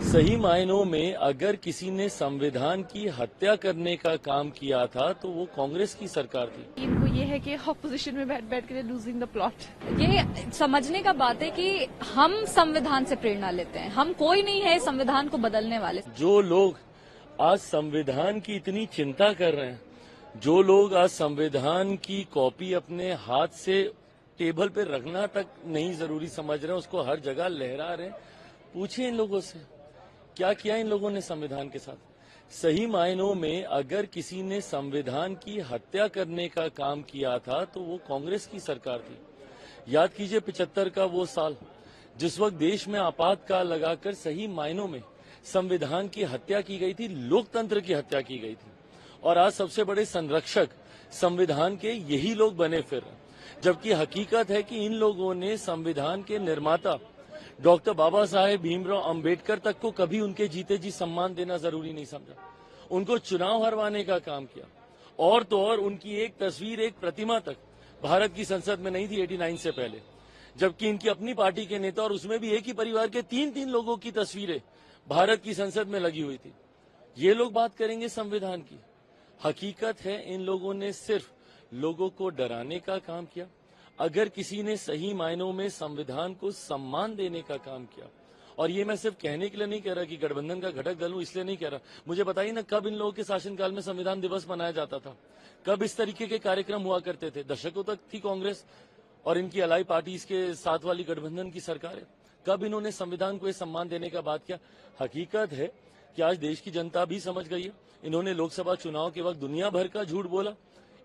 सही मायनों में अगर किसी ने संविधान की हत्या करने का काम किया था तो वो कांग्रेस की सरकार थी। इनको ये है कि ऑपोजिशन में बैठ बैठ कर लूजिंग द प्लॉट। ये समझने का बात है कि हम संविधान से प्रेरणा लेते हैं, हम कोई नहीं है संविधान को बदलने वाले। जो लोग आज संविधान की इतनी चिंता कर रहे हैं, जो लोग आज संविधान की कॉपी अपने हाथ से टेबल पे रखना तक नहीं जरूरी समझ रहे हैं, उसको हर जगह लहरा रहे हैं, पूछिए इन लोगों से क्या किया इन लोगों ने संविधान के साथ। सही मायनों में अगर किसी ने संविधान की हत्या करने का काम किया था तो वो कांग्रेस की सरकार थी। याद कीजिए 75 का वो साल जिस वक्त देश में आपातकाल लगाकर सही मायनों में संविधान की हत्या की गई थी, लोकतंत्र की हत्या की गई थी, और आज सबसे बड़े संरक्षक संविधान के यही लोग बने फिर, जबकि हकीकत है कि इन लोगों ने संविधान के निर्माता डॉक्टर बाबा साहेब भीमराव अंबेडकर तक को कभी उनके जीते जी सम्मान देना जरूरी नहीं समझा। उनको चुनाव हरवाने का काम किया, और तो और उनकी एक तस्वीर, एक प्रतिमा तक भारत की संसद में नहीं थी 89 से पहले, जबकि इनकी अपनी पार्टी के नेता और उसमें भी एक ही परिवार के 3-3 लोगों की तस्वीरें भारत की संसद में लगी हुई थी। ये लोग बात करेंगे संविधान की। हकीकत है इन लोगों ने सिर्फ लोगों को डराने का काम किया। अगर किसी ने सही मायनों में संविधान को सम्मान देने का काम किया, और ये मैं सिर्फ कहने के लिए नहीं कह रहा कि गठबंधन का घटक दल हूं इसलिए नहीं कह रहा, मुझे बताइए ना कब इन लोगों के शासनकाल में संविधान दिवस मनाया जाता था, कब इस तरीके के कार्यक्रम हुआ करते थे। दशकों तक थी कांग्रेस और इनकी अलाई पार्टीज के साथ वाली गठबंधन की सरकार है, कब इन्होंने संविधान को ये सम्मान देने का बात किया। हकीकत है कि आज देश की जनता भी समझ गई है। इन्होंने लोकसभा चुनाव के वक्त दुनिया भर का झूठ बोला,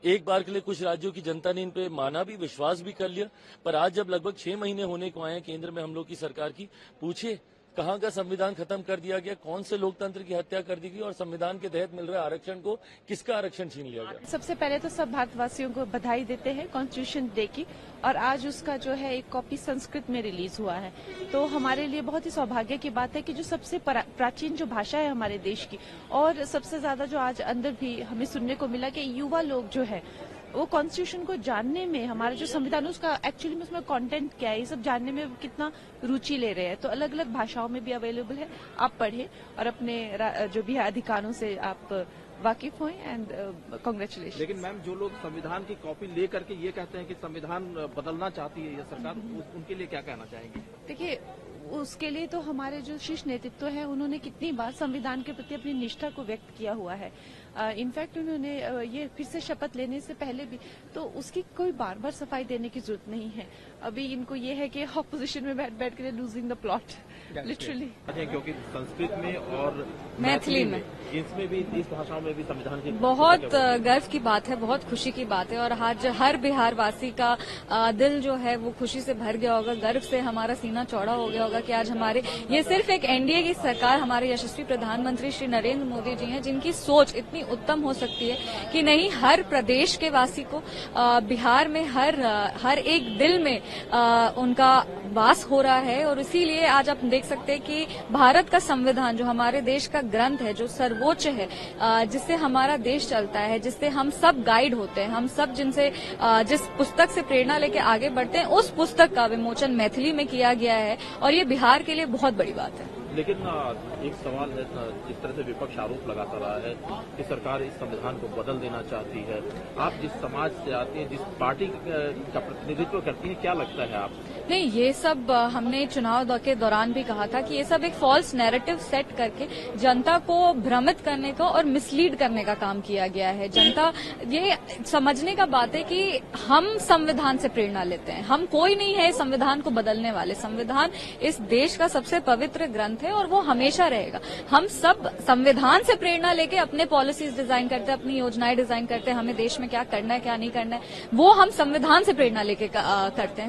एक बार के लिए कुछ राज्यों की जनता ने इन पे माना भी, विश्वास भी कर लिया, पर आज जब लगभग 6 महीने होने को आए हैं केंद्र में हम लोग की सरकार की, पूछे कहां का संविधान खत्म कर दिया गया, कौन से लोकतंत्र की हत्या कर दी गई, और संविधान के तहत मिल रहे आरक्षण को किसका आरक्षण छीन लिया गया। सबसे पहले तो सब भारतवासियों को बधाई देते हैं कॉन्स्टिट्यूशन डे की, और आज उसका जो है एक कॉपी संस्कृत में रिलीज हुआ है, तो हमारे लिए बहुत ही सौभाग्य की बात है कि जो सबसे प्राचीन जो भाषा है हमारे देश की, और सबसे ज्यादा जो आज अंदर भी हमें सुनने को मिला कि युवा लोग जो है वो कॉन्स्टिट्यूशन को जानने में, हमारा जो संविधान उसका एक्चुअली में उसमें कंटेंट क्या है, ये सब जानने में कितना रुचि ले रहे हैं। तो अलग अलग भाषाओं में भी अवेलेबल है, आप पढ़ें और अपने जो भी अधिकारों से आप वाकिफ हों, एंड कांग्रेचुलेशन। लेकिन मैम, जो लोग संविधान की कॉपी ले करके ये कहते हैं कि संविधान बदलना चाहती है ये सरकार, उनके लिए क्या कहना चाहेंगे? देखिए, उसके लिए तो हमारे जो शीर्ष नेतृत्व है उन्होंने कितनी बार संविधान के प्रति अपनी निष्ठा को व्यक्त किया हुआ है। इनफैक्ट उन्होंने ये फिर से शपथ लेने से पहले भी, तो उसकी कोई बार बार सफाई देने की जरूरत नहीं है। अभी इनको ये है कि ऑपोजिशन में बैठ बैठ कर लूजिंग द प्लॉट लिटरली, क्योंकि संस्कृत में और मैथिली में, इसमें भी, इस भाषाओं में भी संविधान की बहुत गर्व की बात है, बहुत खुशी की बात है, और आज हर बिहार वासी का दिल जो है वो खुशी से भर गया होगा, गर्व से हमारा सीना चौड़ा हो गया होगा कि आज हमारे ये सिर्फ एक एनडीए की सरकार, हमारे यशस्वी प्रधानमंत्री श्री नरेंद्र मोदी जी हैं जिनकी सोच इतनी उत्तम हो सकती है कि नहीं, हर प्रदेश के वासी को बिहार में हर एक दिल में उनका वास हो रहा है। और इसीलिए आज आप देख सकते हैं कि भारत का संविधान जो हमारे देश का ग्रंथ है, जो सर्वोच्च है, जिससे हमारा देश चलता है, जिससे हम सब गाइड होते हैं, हम सब जिस पुस्तक से प्रेरणा लेके आगे बढ़ते हैं, उस पुस्तक का विमोचन मैथिली में किया गया है, और ये बिहार के लिए बहुत बड़ी बात है। लेकिन एक सवाल है, जिस तरह से विपक्ष आरोप लगाता रहा है कि सरकार इस संविधान को बदल देना चाहती है, आप जिस समाज से आती हैं, जिस पार्टी का प्रतिनिधित्व करती हैं, क्या लगता है आप? नहीं, ये सब हमने चुनाव के दौरान भी कहा था कि ये सब एक फॉल्स नैरेटिव सेट करके जनता को भ्रमित करने का और मिसलीड करने का काम किया गया है। जनता ये समझने का बात है कि हम संविधान से प्रेरणा लेते हैं, हम कोई नहीं है संविधान को बदलने वाले। संविधान इस देश का सबसे पवित्र ग्रंथ है और वो हमेशा रहेगा। हम सब संविधान से प्रेरणा लेके अपने पॉलिसीज डिजाइन करते हैं, अपनी योजनाएं डिजाइन करते हैं, हमें देश में क्या करना है क्या नहीं करना है, वो हम संविधान से प्रेरणा लेके करते हैं।